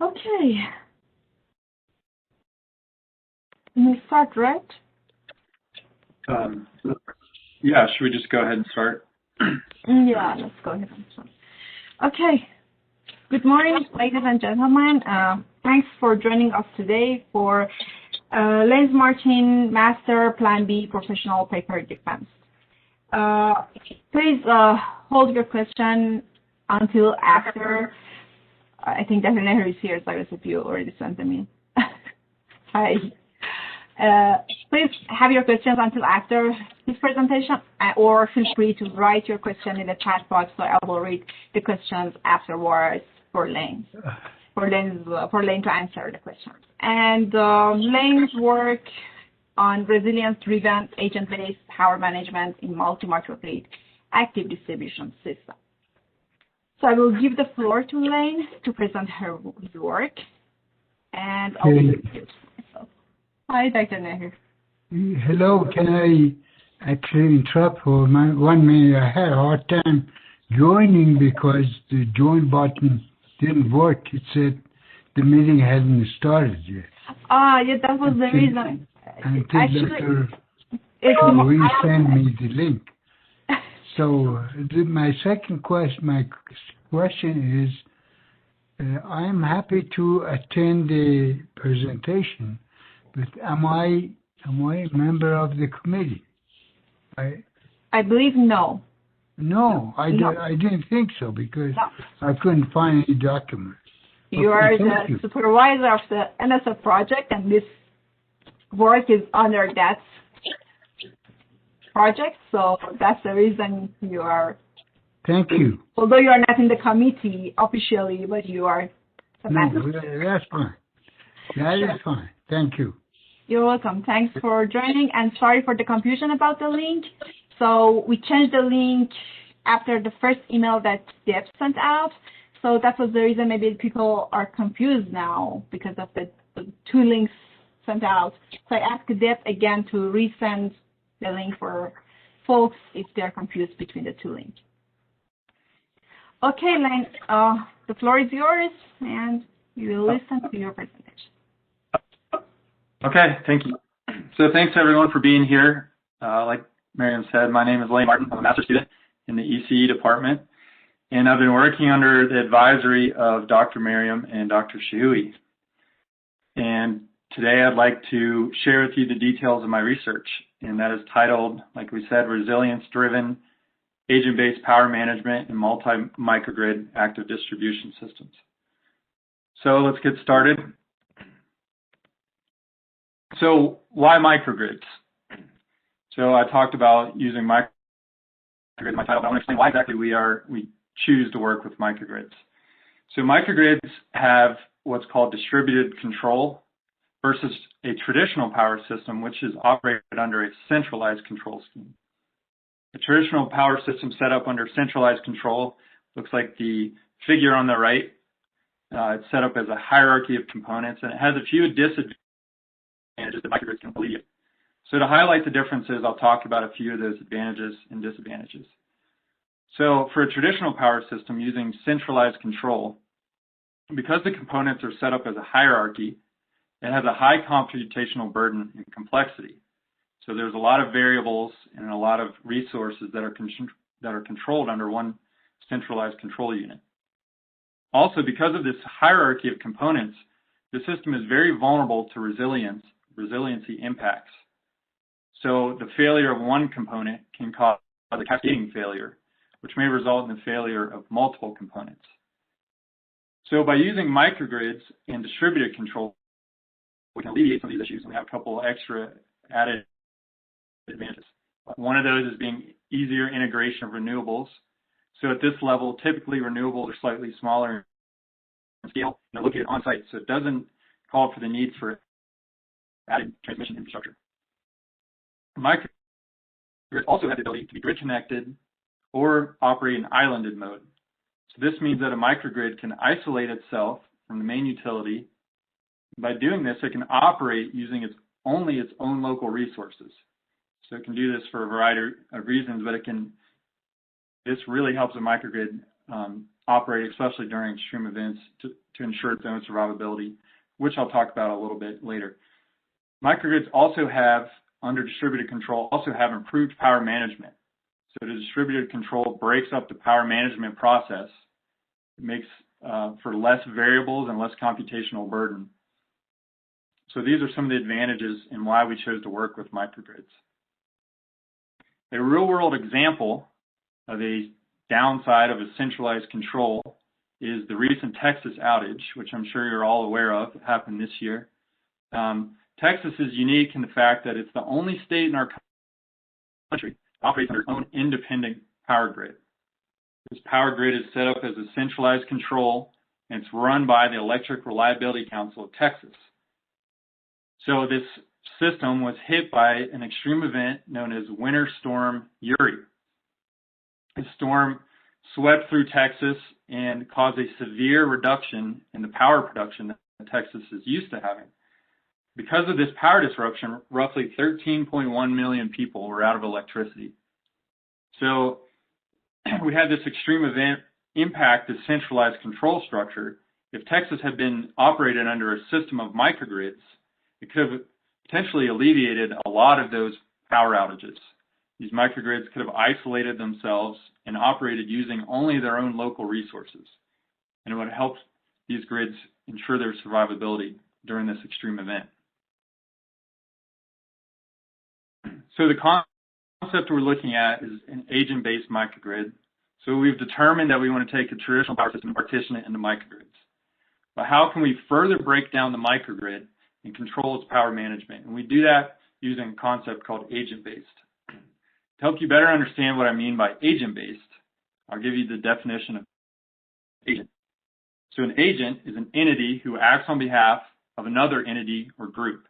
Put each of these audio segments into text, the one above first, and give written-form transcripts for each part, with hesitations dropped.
Okay. We start, right? Yeah, should we just go ahead and start? Yeah, let's go ahead and start. Okay. Good morning, ladies and gentlemen. Thanks for joining us today for Lane Martin Master Plan B Professional Paper Defense. Please hold your question until after. I think that Nehru is here, so if you already sent them in. Hi. Please have your questions until after this presentation, or feel free to write your question in the chat box, so I will read the questions afterwards for Lane to answer the questions. And Lane's work on resilience-driven agent-based power management in multi-microgrid active distribution system. So I will give the floor to Lane to present her work, and I'll introduce myself. Hi, Dr. Nehru. Hello, can I actually interrupt for 1 minute? I had a hard time joining because the join button didn't work. It said the meeting hadn't started yet. Yeah, that was the reason. Until Dr. resend me the link. So my question is, I'm happy to attend the presentation, but am I a member of the committee? I believe no. No, I didn't think so because I couldn't find any documents. You are the supervisor of the NSF project, and this work is under that project, so that's the reason you are. Thank you. Although you are not in the committee officially, but you are. No, that's fine. That is fine. Thank you. You're welcome. Thanks for joining, and sorry for the confusion about the link. So we changed the link after the first email that Deb sent out. So that was the reason maybe people are confused now because of the two links sent out. So I asked Deb again to resend the link for folks if they're confused between the two links. Okay, Lane, the floor is yours, and we will listen to your presentation. Okay, thank you. So thanks everyone for being here. Like Miriam said, my name is Lane Martin. I'm a master's student in the ECE department, and I've been working under the advisory of Dr. Miriam and Dr. Shahui. And today I'd like to share with you the details of my research, and that is titled, like we said, Resilience-Driven Agent-Based Power Management in Multi-Microgrid Active Distribution Systems. So let's get started. So why microgrids? So I talked about using microgrids in my title, but I want to explain why exactly we choose to work with microgrids. So microgrids have what's called distributed control versus a traditional power system, which is operated under a centralized control scheme. A traditional power system set up under centralized control looks like the figure on the right. It's set up as a hierarchy of components, and it has a few disadvantages that microgrids can alleviate. So to highlight the differences, I'll talk about a few of those advantages and disadvantages. So for a traditional power system using centralized control, because the components are set up as a hierarchy, it has a high computational burden and complexity. So there's a lot of variables and a lot of resources that are controlled under one centralized control unit. Also, because of this hierarchy of components, the system is very vulnerable to resiliency impacts. So the failure of one component can cause a cascading failure, which may result in the failure of multiple components. So by using microgrids and distributed control, we can alleviate some of these issues, and we have a couple extra added advantages. One of those is being easier integration of renewables. So at this level, typically renewables are slightly smaller in scale and are located on-site, so it doesn't call for the need for added transmission infrastructure. Microgrids also have the ability to be grid connected or operate in islanded mode. So this means that a microgrid can isolate itself from the main utility. By doing this, it can operate using only its own local resources. So it can do this for a variety of reasons, but this really helps a microgrid operate, especially during extreme events, to ensure its own survivability, which I'll talk about a little bit later. Microgrids also have, under distributed control, also have improved power management. So the distributed control breaks up the power management process. It makes for less variables and less computational burden. So these are some of the advantages and why we chose to work with microgrids. A real-world example of a downside of a centralized control is the recent Texas outage, which I'm sure you're all aware of. It happened this year. Texas is unique in the fact that it's the only state in our country that operates under its own independent power grid. This power grid is set up as a centralized control, and it's run by the Electric Reliability Council of Texas. So this system was hit by an extreme event known as Winter Storm Uri. The storm swept through Texas and caused a severe reduction in the power production that Texas is used to having. Because of this power disruption, roughly 13.1 million people were out of electricity. So we had this extreme event impact the centralized control structure. If Texas had been operated under a system of microgrids, it could have potentially alleviated a lot of those power outages. These microgrids could have isolated themselves and operated using only their own local resources. And it would have helped these grids ensure their survivability during this extreme event. So the concept we're looking at is an agent-based microgrid. So we've determined that we want to take a traditional power system and partition it into microgrids. But how can we further break down the microgrid and control its power management? And we do that using a concept called agent-based. To help you better understand what I mean by agent-based, I'll give you the definition of agent. So an agent is an entity who acts on behalf of another entity or group.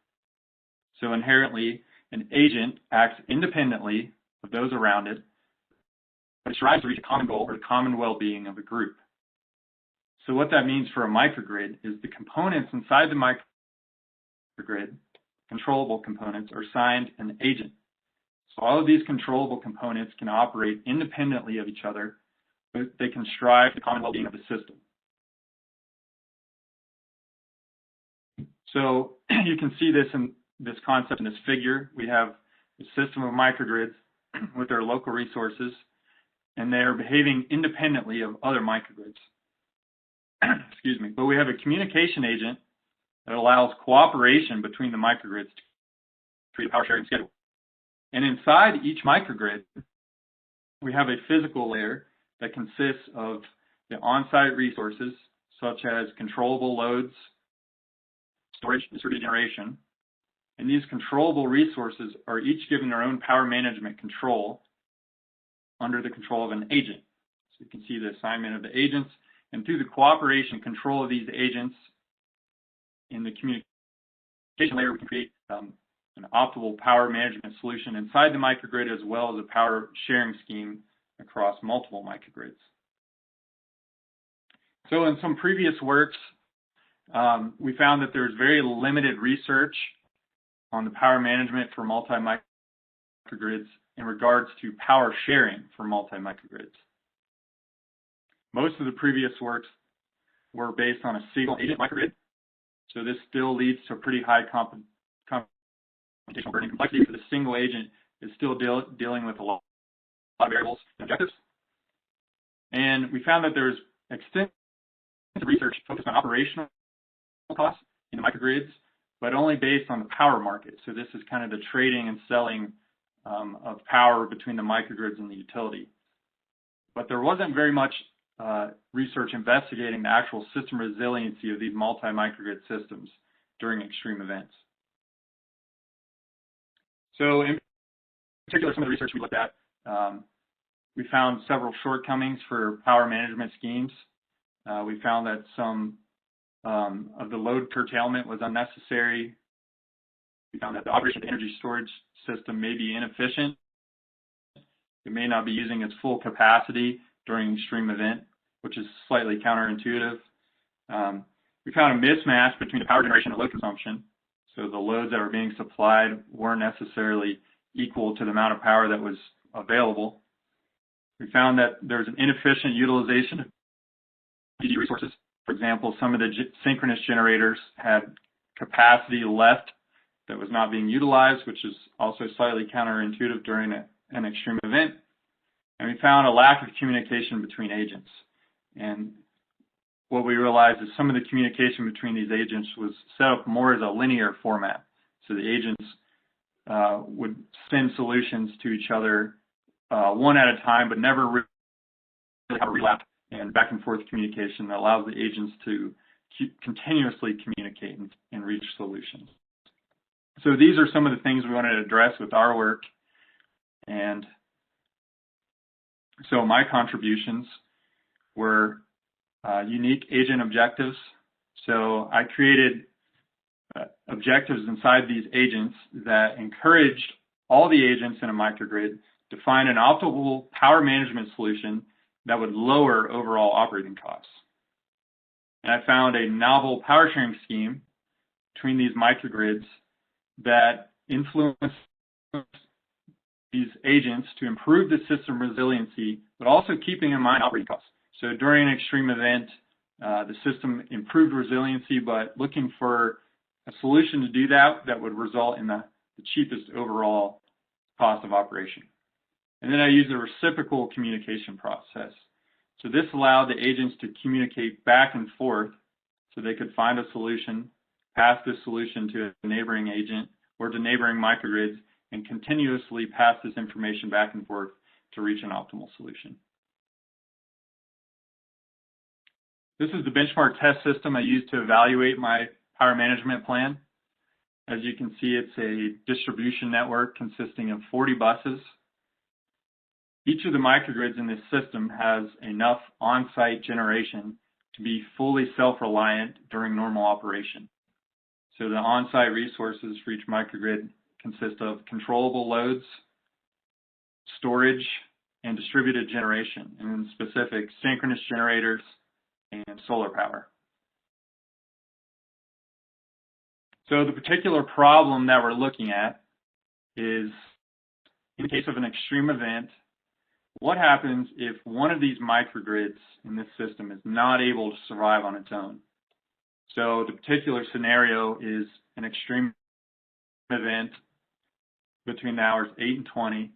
So inherently, an agent acts independently of those around it, but it strives to reach a common goal or the common well-being of a group. So what that means for a microgrid is the components inside the microgrid, controllable components, are assigned an agent. So all of these controllable components can operate independently of each other, but they can strive for the common well-being of the system. So you can see this in this concept in this figure. We have a system of microgrids with their local resources, and they're behaving independently of other microgrids. Excuse me. But we have a communication agent that allows cooperation between the microgrids to create a power sharing schedule. And inside each microgrid, we have a physical layer that consists of the on-site resources, such as controllable loads, storage, distributed generation. And these controllable resources are each given their own power management control under the control of an agent. So you can see the assignment of the agents, and through the cooperation and control of these agents in the communication layer, we can create an optimal power management solution inside the microgrid, as well as a power sharing scheme across multiple microgrids. So in some previous works, we found that there's very limited research on the power management for multi-microgrids in regards to power sharing for multi-microgrids. Most of the previous works were based on a single agent microgrid, so this still leads to a pretty high computational burden and complexity, because the single agent is still dealing with a lot of variables and objectives. And we found that there's extensive research focused on operational costs in the microgrids, but only based on the power market. So this is kind of the trading and selling of power between the microgrids and the utility. But there wasn't very much research investigating the actual system resiliency of these multi-microgrid systems during extreme events. So in particular, some of the research we looked at, we found several shortcomings for power management schemes. We found that some of the load curtailment was unnecessary. We found that the operation of the energy storage system may be inefficient. It may not be using its full capacity during an extreme event, which is slightly counterintuitive. We found a mismatch between the power generation and load consumption. So the loads that were being supplied weren't necessarily equal to the amount of power that was available. We found that there's an inefficient utilization PG resources. For example, some of the synchronous generators had capacity left that was not being utilized, which is also slightly counterintuitive during an extreme event. And we found a lack of communication between agents. And what we realized is some of the communication between these agents was set up more as a linear format. So the agents would send solutions to each other one at a time, but never really have a relap and back and forth communication that allows the agents to continuously communicate and reach solutions. So these are some of the things we wanted to address with our work. And so my contributions were unique agent objectives. So I created objectives inside these agents that encouraged all the agents in a microgrid to find an optimal power management solution that would lower overall operating costs. And I found a novel power sharing scheme between these microgrids that influenced these agents to improve the system resiliency, but also keeping in mind operating costs. So during an extreme event, the system improved resiliency, but looking for a solution to do that would result in the cheapest overall cost of operation. And then I used a reciprocal communication process. So this allowed the agents to communicate back and forth so they could find a solution, pass this solution to a neighboring agent or to neighboring microgrids, and continuously pass this information back and forth to reach an optimal solution. This is the benchmark test system I used to evaluate my power management plan. As you can see, it's a distribution network consisting of 40 buses. Each of the microgrids in this system has enough on-site generation to be fully self-reliant during normal operation. So the on-site resources for each microgrid consist of controllable loads, storage, and distributed generation, and in specific, synchronous generators and solar power. So the particular problem that we're looking at is, in the case of an extreme event, what happens if one of these microgrids in this system is not able to survive on its own? So the particular scenario is an extreme event between the hours 8 and 20.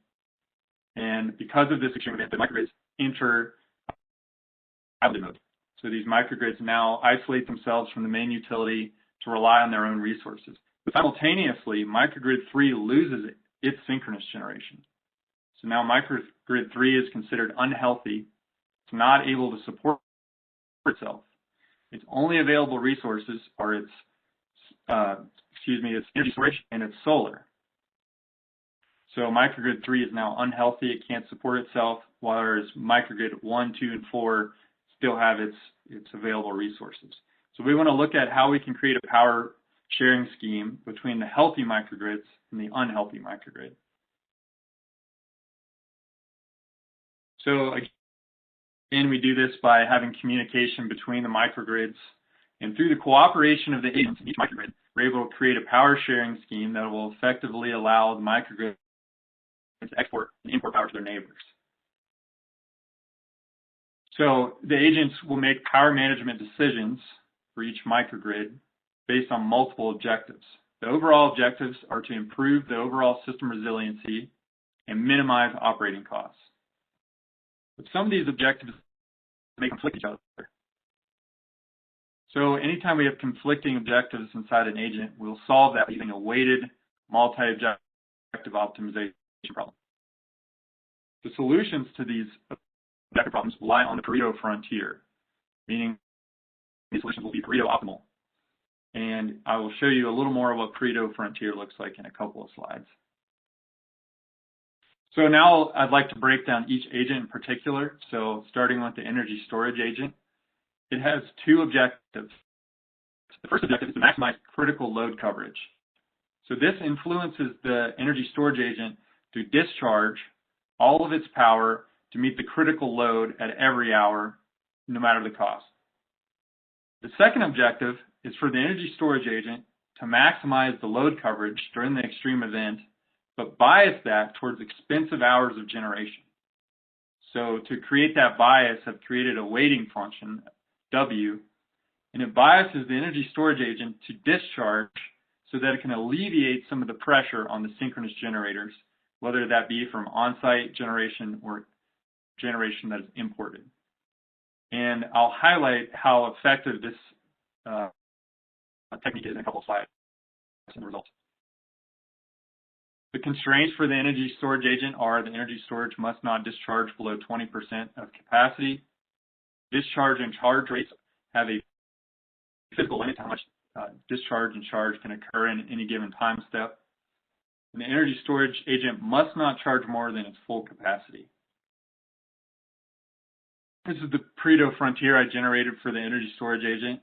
And because of this extreme event, the microgrids enter outage mode. So these microgrids now isolate themselves from the main utility to rely on their own resources. But simultaneously, microgrid 3 loses its synchronous generation. So now microgrid 3 is considered unhealthy. It's not able to support itself. Its only available resources are its energy storage and its solar. So microgrid 3 is now unhealthy. It can't support itself, whereas microgrid 1, 2, and 4 still have its available resources. So we want to look at how we can create a power sharing scheme between the healthy microgrids and the unhealthy microgrid. So again, we do this by having communication between the microgrids, and through the cooperation of the agents in each microgrid, we're able to create a power sharing scheme that will effectively allow the microgrid to export and import power to their neighbors. So the agents will make power management decisions for each microgrid based on multiple objectives. The overall objectives are to improve the overall system resiliency and minimize operating costs. But some of these objectives may conflict each other. So anytime we have conflicting objectives inside an agent, we'll solve that using a weighted multi-objective optimization problem. The solutions to these objective problems lie on the Pareto frontier, meaning these solutions will be Pareto optimal. And I will show you a little more of what Pareto frontier looks like in a couple of slides. So now I'd like to break down each agent in particular. So starting with the energy storage agent, it has two objectives. The first objective is to maximize critical load coverage. So this influences the energy storage agent to discharge all of its power to meet the critical load at every hour, no matter the cost. The second objective is for the energy storage agent to maximize the load coverage during the extreme event, but bias that towards expensive hours of generation. So to create that bias, I've created a weighting function W, and it biases the energy storage agent to discharge so that it can alleviate some of the pressure on the synchronous generators, whether that be from on-site generation or generation that is imported. And I'll highlight how effective this technique is in a couple of slides in the results. The constraints for the energy storage agent are the energy storage must not discharge below 20% of capacity. Discharge and charge rates have a physical limit to how much discharge and charge can occur in any given time step. And the energy storage agent must not charge more than its full capacity. This is the Pareto frontier I generated for the energy storage agent.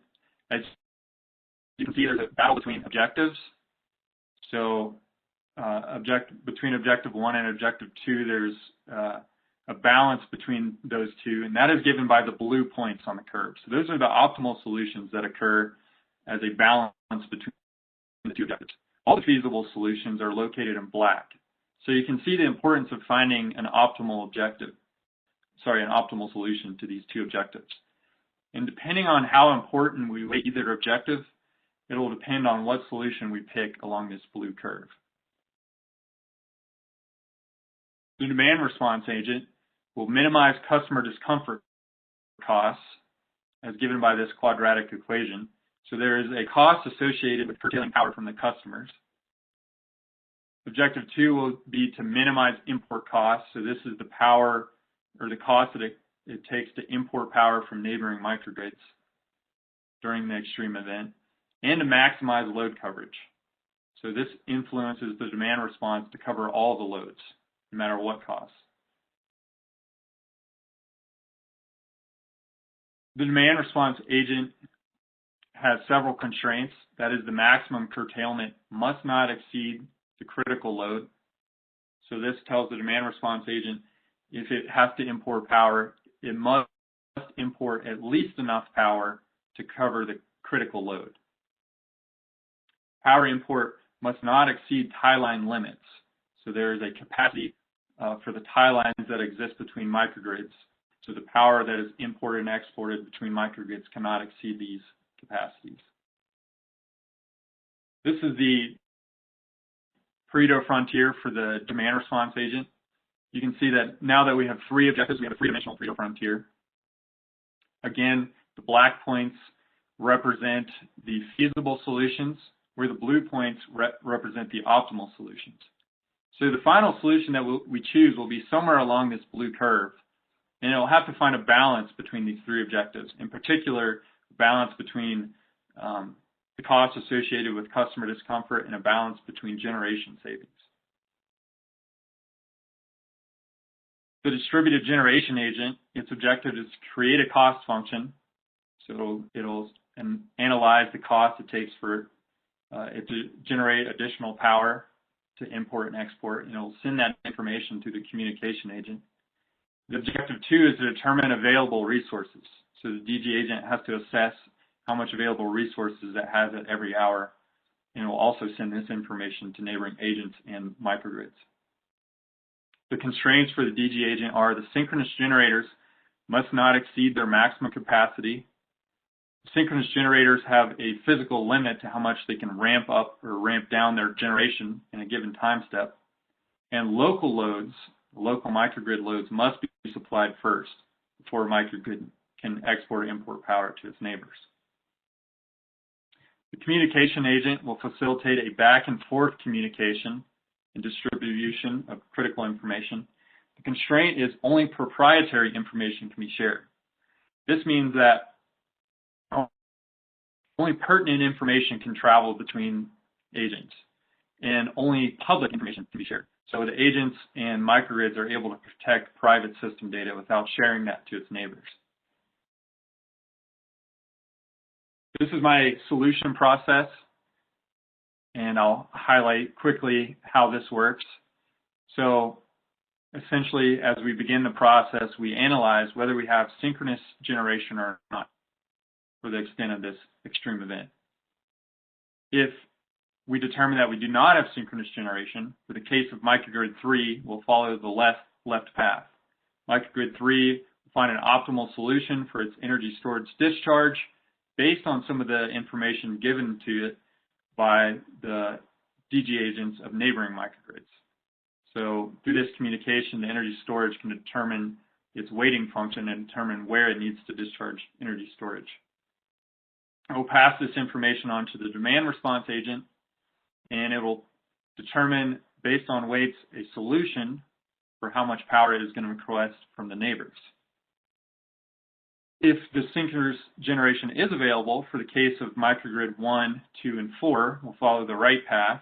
As you can see, there's a battle between objectives. So between objective 1 and objective 2, there's a balance between those two, and that is given by the blue points on the curve. So those are the optimal solutions that occur as a balance between the two objectives. All the feasible solutions are located in black. So you can see the importance of finding an optimal solution to these two objectives. And depending on how important we weight either objective, it will depend on what solution we pick along this blue curve. The demand response agent will minimize customer discomfort costs as given by this quadratic equation. So there is a cost associated with curtailing power from the customers. Objective 2 will be to minimize import costs. So this is the power or the cost that it takes to import power from neighboring microgrids during the extreme event, and to maximize load coverage. So this influences the demand response to cover all the loads, no matter what cost. The demand response agent has several constraints. That is, the maximum curtailment must not exceed the critical load. So this tells the demand response agent if it has to import power, it must import at least enough power to cover the critical load. Power import must not exceed tie line limits. So there is a capacity for the tie lines that exist between microgrids. So the power that is imported and exported between microgrids cannot exceed these capacities. This is the Pareto frontier for the demand response agent. You can see that now that we have three objectives, we have a three-dimensional Pareto frontier. Again, the black points represent the feasible solutions, where the blue points represent the optimal solutions. So the final solution that we choose will be somewhere along this blue curve, and it'll have to find a balance between these three objectives. In particular, a balance between the costs associated with customer discomfort and a balance between generation savings. The distributed generation agent, its objective is to create a cost function. So it'll analyze the cost it takes for it to generate additional power to import and export, and it'll send that information to the communication agent. The objective 2 is to determine available resources. So the DG agent has to assess how much available resources it has at every hour, and it will also send this information to neighboring agents and microgrids. The constraints for the DG agent are the synchronous generators must not exceed their maximum capacity. Synchronous generators have a physical limit to how much they can ramp up or ramp down their generation in a given time step. And local loads, local microgrid loads, must be supplied first before a microgrid can export or import power to its neighbors. The communication agent will facilitate a back and forth communication and distribution of critical information. The constraint is only proprietary information can be shared. This means that only pertinent information can travel between agents, and only public information can be shared. So the agents and microgrids are able to protect private system data without sharing that to its neighbors. This is my solution process, and I'll highlight quickly how this works. So essentially, as we begin the process, we analyze whether we have synchronous generation or not for the extent of this extreme event. If we determine that we do not have synchronous generation, for the case of microgrid 3, we'll follow the left path. Microgrid 3 find an optimal solution for its energy storage discharge based on some of the information given to it by the DG agents of neighboring microgrids. So through this communication, the energy storage can determine its weighting function and determine where it needs to discharge energy storage. It will pass this information on to the demand response agent, and it will determine, based on weights, a solution for how much power it is going to request from the neighbors. If the synchronous generation is available, for the case of microgrid 1, 2, and 4, we'll follow the right path.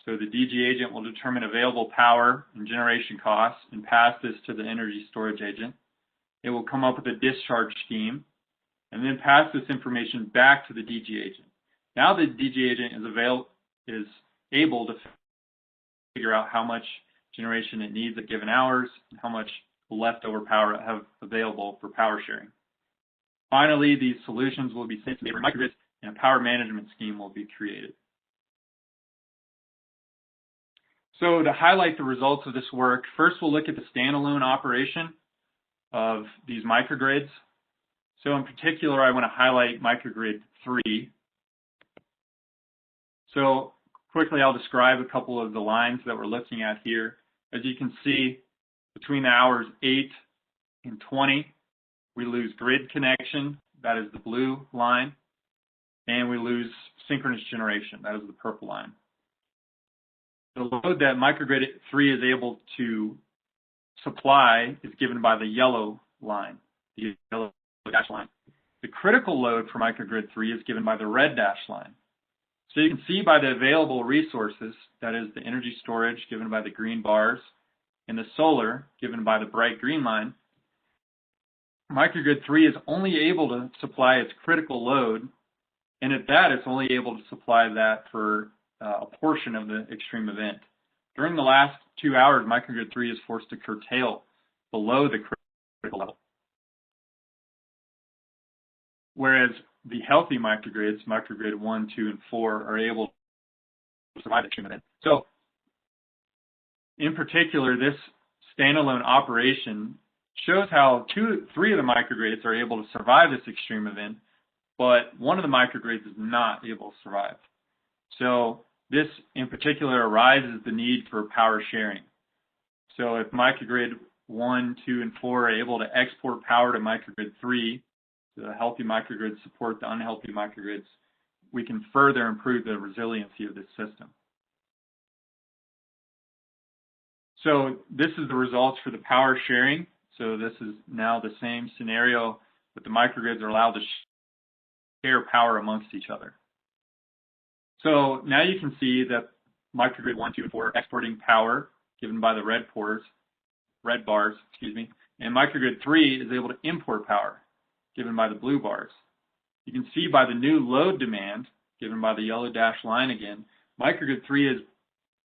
So the DG agent will determine available power and generation costs and pass this to the energy storage agent. It will come up with a discharge scheme and then pass this information back to the DG agent. Now the DG agent is able to figure out how much generation it needs at given hours and how much leftover power it have available for power sharing. Finally, these solutions will be sent to neighboring microgrids and a power management scheme will be created. So to highlight the results of this work, first we'll look at the standalone operation of these microgrids. So in particular, I want to highlight microgrid 3. So quickly, I'll describe a couple of the lines that we're looking at here. As you can see, between the hours 8 and 20, we lose grid connection, that is the blue line, and we lose synchronous generation, that is the purple line. The load that microgrid 3 is able to supply is given by the yellow line, the yellow dash line. The critical load for microgrid 3 is given by the red dash line. So you can see by the available resources, that is the energy storage given by the green bars, and the solar given by the bright green line, microgrid 3 is only able to supply its critical load, and at that, it's only able to supply that for a portion of the extreme event. During the last 2 hours, microgrid 3 is forced to curtail below the critical level. Whereas the healthy microgrids, microgrid 1, 2, and 4, are able to survive the extreme event. So, in particular, this standalone operation shows how 3 of the microgrids are able to survive this extreme event, but one of the microgrids is not able to survive. So this in particular arises the need for power sharing. So if microgrid 1, 2, and 4 are able to export power to microgrid 3, the healthy microgrids support the unhealthy microgrids, we can further improve the resiliency of this system. So this is the results for the power sharing. So this is now the same scenario, but the microgrids are allowed to share power amongst each other. So now you can see that microgrid 1, 2, and 4 are exporting power given by the red bars, and microgrid 3 is able to import power given by the blue bars. You can see by the new load demand given by the yellow dash line again, microgrid 3 is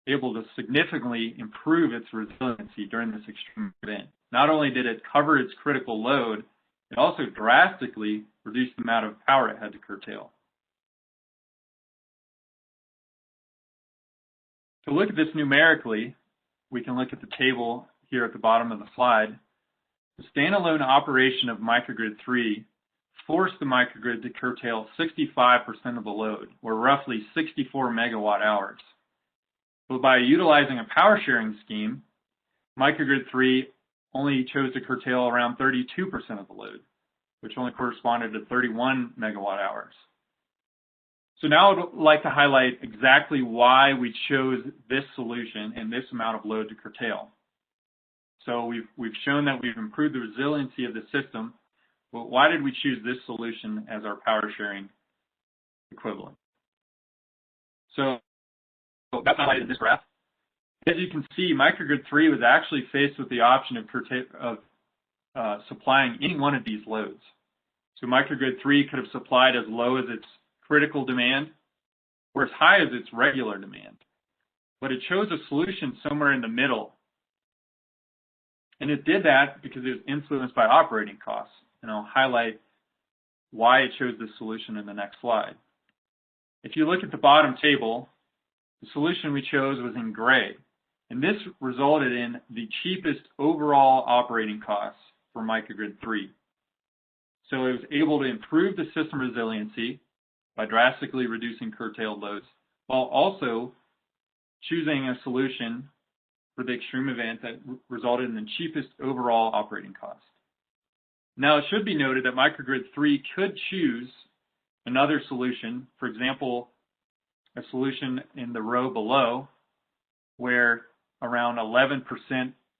able to significantly improve its resiliency during this extreme event. Not only did it cover its critical load, it also drastically reduced the amount of power it had to curtail. To look at this numerically, we can look at the table here at the bottom of the slide. The standalone operation of microgrid 3 forced the microgrid to curtail 65% of the load, or roughly 64 megawatt hours. But by utilizing a power sharing scheme, microgrid 3 only chose to curtail around 32% of the load, which only corresponded to 31 megawatt hours. So now I'd like to highlight exactly why we chose this solution and this amount of load to curtail. So we've shown that we've improved the resiliency of the system, but why did we choose this solution as our power sharing equivalent? So that's highlighted in this graph. As you can see, microgrid 3 was actually faced with the option of supplying any one of these loads. So microgrid 3 could have supplied as low as its critical demand or as high as its regular demand. But it chose a solution somewhere in the middle. And it did that because it was influenced by operating costs. And I'll highlight why it chose this solution in the next slide. If you look at the bottom table, the solution we chose was in gray. And this resulted in the cheapest overall operating costs for microgrid 3. So it was able to improve the system resiliency by drastically reducing curtailed loads, while also choosing a solution for the extreme event that resulted in the cheapest overall operating cost. Now, it should be noted that microgrid 3 could choose another solution, for example, a solution in the row below, where around 11%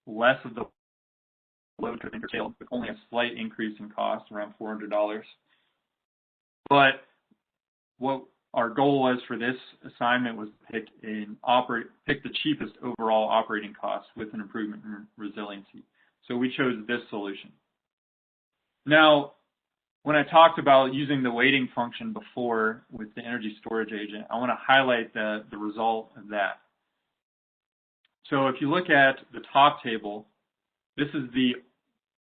less of the load could be curtailed, with only a slight increase in cost, around $400. But what our goal was for this assignment was to pick the cheapest overall operating cost with an improvement in resiliency. So we chose this solution. Now, when I talked about using the weighting function before with the energy storage agent, I want to highlight the result of that. So if you look at the top table, this is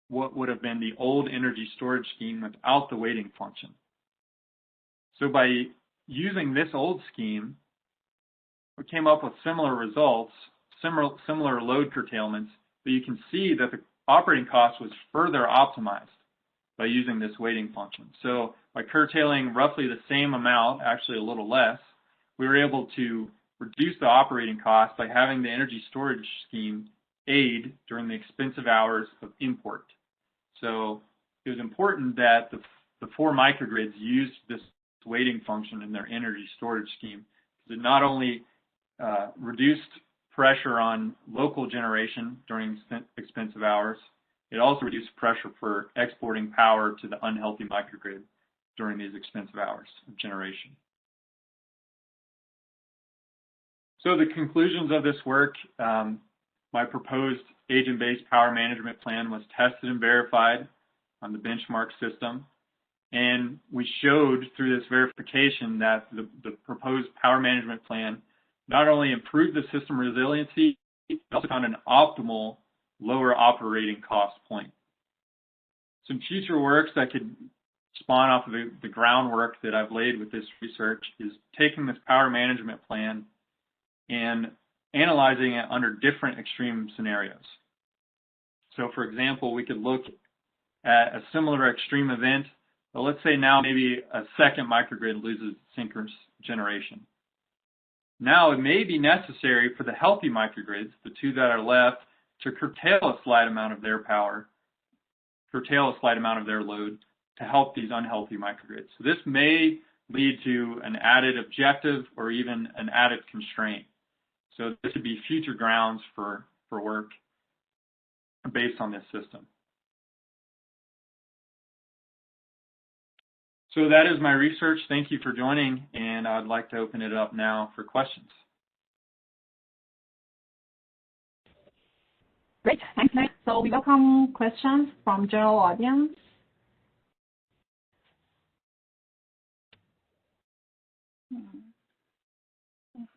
what would have been the old energy storage scheme without the weighting function. So by using this old scheme, we came up with similar results, similar load curtailments, but you can see that the operating cost was further optimized by using this weighting function. So by curtailing roughly the same amount, actually a little less, we were able to reduce the operating cost by having the energy storage scheme aid during the expensive hours of import. So it was important that the 4 microgrids used this weighting function in their energy storage scheme, because it not only reduced pressure on local generation during expensive hours, it also reduced pressure for exporting power to the unhealthy microgrid during these expensive hours of generation. So the conclusions of this work, my proposed agent-based power management plan was tested and verified on the benchmark system. And we showed through this verification that the proposed power management plan not only improved the system resiliency, but also found an optimal lower operating cost point. Some future works that could spawn off of the groundwork that I've laid with this research is taking this power management plan and analyzing it under different extreme scenarios. So for example, we could look at a similar extreme event, but let's say now maybe a second microgrid loses synchronous generation. Now it may be necessary for the healthy microgrids, the 2 that are left, to curtail a slight amount of their power, curtail a slight amount of their load to help these unhealthy microgrids. So this may lead to an added objective or even an added constraint. So this would be future grounds for work based on this system. So that is my research. Thank you for joining, and I'd like to open it up now for questions. Great, thanks, Nick. So we welcome questions from general audience.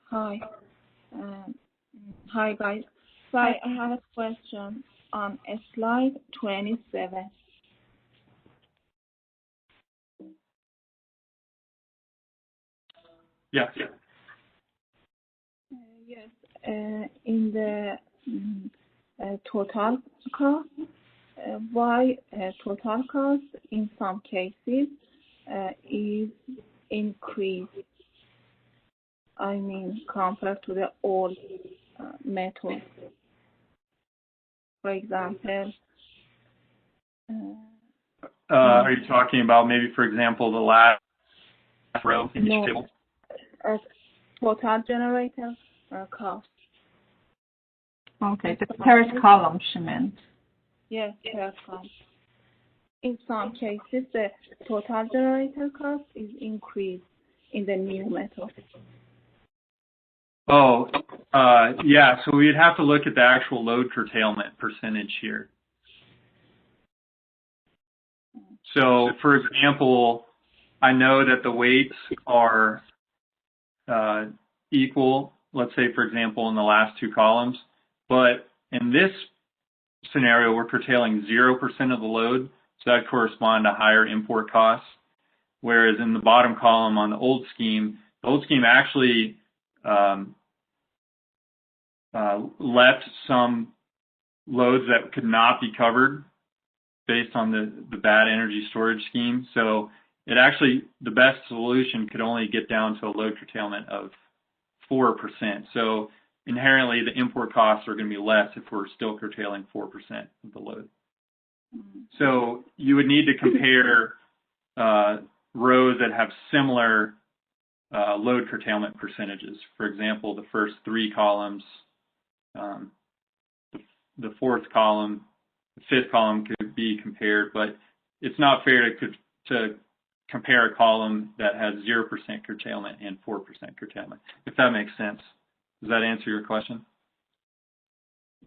Hi. Hi, guys. So I have a question on slide 27. Yes. Yes. In the total cost, why total cost in some cases is increased? I mean, compared to the old method. For example, are you talking about maybe, for example, the last row in each table? Total generator cost. Okay, the first column she meant. Yes, first column. In some cases, the total generator cost is increased in the new method. Oh, yeah, so we'd have to look at the actual load curtailment percentage here. So, for example, I know that the weights are equal, let's say, for example, in the last 2 columns, but in this scenario, we're curtailing 0% of the load, so that corresponds to higher import costs, whereas in the bottom column on the old scheme actually left some loads that could not be covered based on the bad energy storage scheme. So it actually, the best solution could only get down to a load curtailment of 4%. So inherently, the import costs are going to be less if we're still curtailing 4% of the load. So you would need to compare rows that have similar load curtailment percentages. For example, the first 3 columns, the fourth column, the fifth column could be compared, but it's not fair to compare a column that has 0% curtailment and 4% curtailment, if that makes sense. Does that answer your question?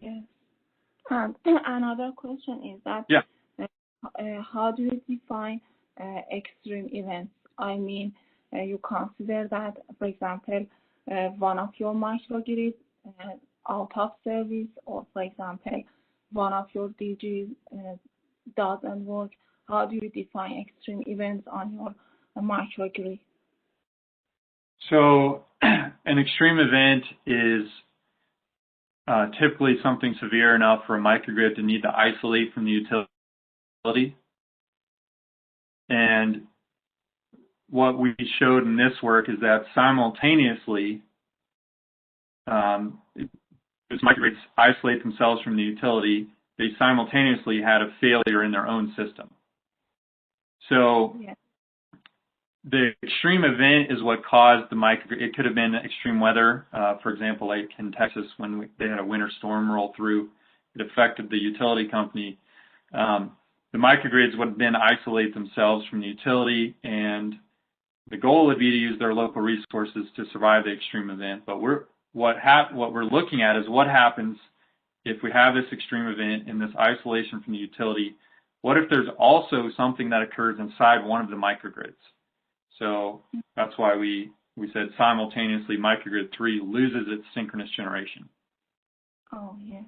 Yes. Another question is that how do you define extreme events? I mean, you consider that, for example, one of your microgrids out of service, or for example, one of your DGs doesn't work. How do you define extreme events on your microgrid? So an extreme event is typically something severe enough for a microgrid to need to isolate from the utility. And what we showed in this work is that simultaneously, as microgrids isolate themselves from the utility, they simultaneously had a failure in their own system. So the extreme event is what caused the microgrid. It could have been extreme weather. For example, like in Texas, when they had a winter storm roll through, it affected the utility company. The microgrids would then isolate themselves from the utility, and the goal would be to use their local resources to survive the extreme event. But what we're looking at is what happens if we have this extreme event and this isolation from the utility. What if there's also something that occurs inside one of the microgrids? So that's why we said simultaneously microgrid 3 loses its synchronous generation. Oh, yes.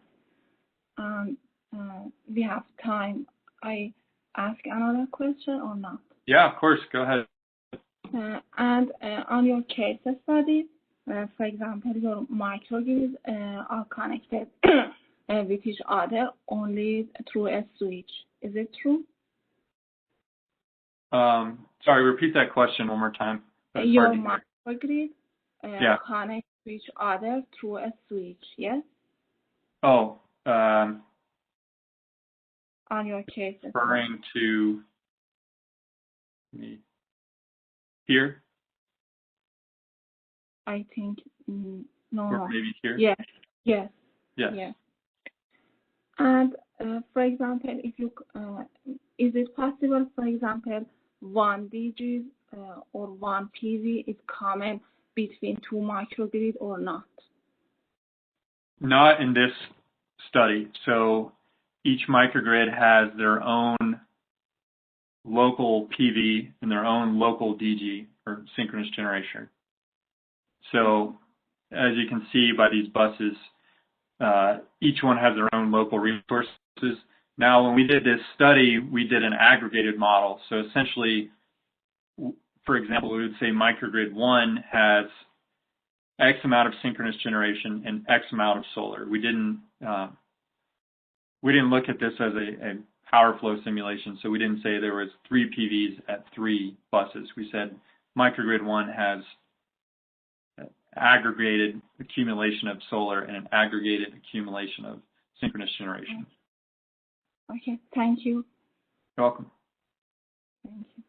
We have time. I ask another question or not? Yeah, of course. Go ahead. And on your case study, for example, your microgrids are connected with each other only through a switch. Is it true? Sorry, repeat that question one more time. Your microgrid connects to each other through a switch, yes? Oh. On your case. Referring to here? I think no. Or maybe here? Yes. And for example, if you is it possible, for example, one DG or one PV is common between 2 microgrids or not? Not in this study. So each microgrid has their own local PV and their own local DG, or synchronous generation. So as you can see by these buses, each one has their own local resources. Now, when we did this study, we did an aggregated model. So essentially, for example, we would say microgrid 1 has X amount of synchronous generation and X amount of solar. We didn't look at this as a power flow simulation, so we didn't say there was 3 PVs at 3 buses. We said microgrid 1 has aggregated accumulation of solar and an aggregated accumulation of synchronous generation. Okay, thank you. You're welcome. Thank you.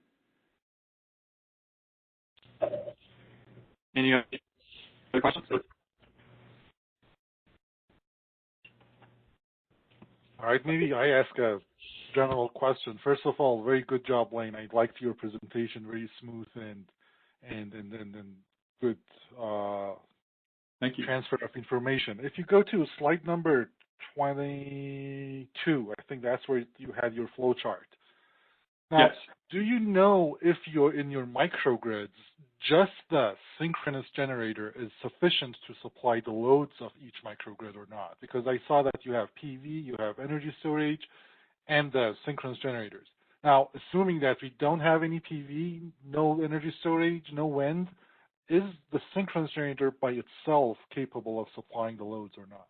Any other questions? All right, maybe I ask a general question. First of all, very good job, Lane. I liked your presentation, very smooth and good Thank you. transfer of information. If you go to slide number 22, I think that's where you had your flow chart. Now, yes. Do you know if you're in your microgrids, just the synchronous generator is sufficient to supply the loads of each microgrid or not? Because I saw that you have PV, you have energy storage, and the synchronous generators. Now, assuming that we don't have any PV, no energy storage, no wind, is the synchronous generator by itself capable of supplying the loads or not?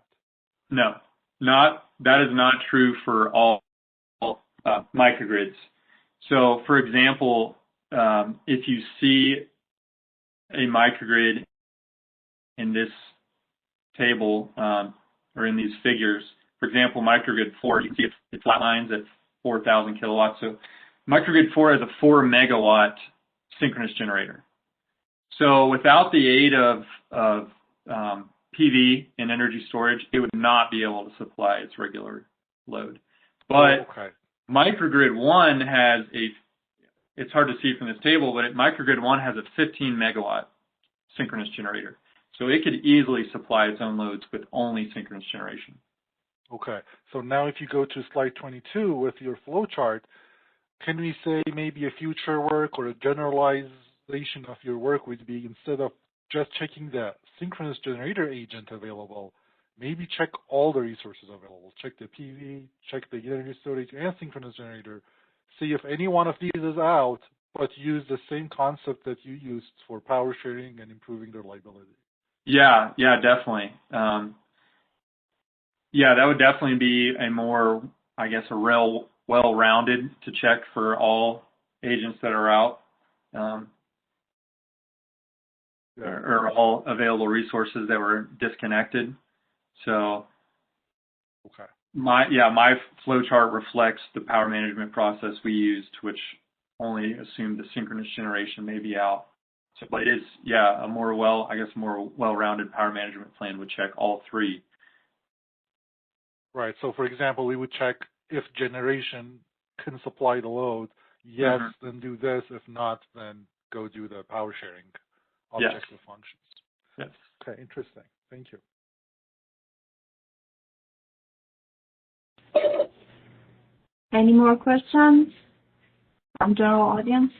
No, that is not true for all microgrids. So, for example, if you see a microgrid in this table or in these figures, for example, microgrid 4, you can see it flat lines at 4,000 kilowatts. So microgrid 4 has a 4 megawatt synchronous generator. So without the aid of PV and energy storage, it would not be able to supply its regular load. But microgrid 1 has it's hard to see from this table, but microgrid 1 has a 15 megawatt synchronous generator. So it could easily supply its own loads with only synchronous generation. Okay. So now if you go to slide 22 with your flow chart, can we say maybe a future work or a generalization of your work would be, instead of just checking the synchronous generator agent available, maybe check all the resources available. Check the PV, check the energy storage and synchronous generator. See if any one of these is out, but use the same concept that you used for power sharing and improving the reliability. Yeah, definitely. Yeah, that would definitely be a more, I guess, a real well-rounded to check for all agents that are out, or all available resources that were disconnected. So, my flow chart reflects the power management process we used, which only assumed the synchronous generation may be out. So, but it is, a more well-rounded power management plan would check all three. Right. So, for example, we would check if generation can supply the load. Yes, then do this. If not, then go do the power sharing objective functions. Yes. Okay, interesting. Thank you. Any more questions from general audience?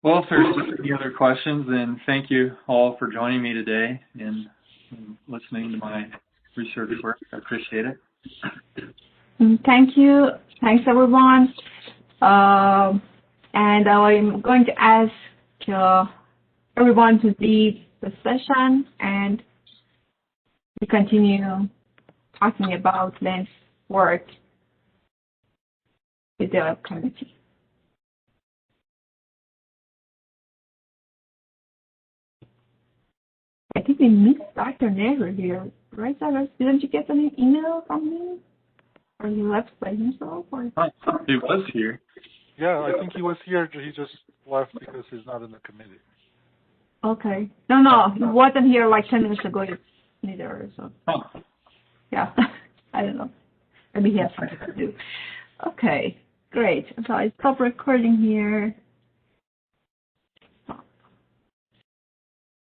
Well, if there's any other questions, then thank you all for joining me today and listening to my research work. I appreciate it. Thank you. Thanks, everyone. And I'm going to ask everyone to leave the session, and we continue talking about Lynn's work with the community. I think we missed Dr. Nehru here, right, Cyrus? Didn't you get an email from me? Or he left by himself? Or? He was here. Yeah, I think he was here. He just left because he's not in the committee. Okay. No, he wasn't here like 10 minutes ago either. So. Oh. Yeah, I don't know. Maybe he has something to do. Okay, great. So I stop recording here.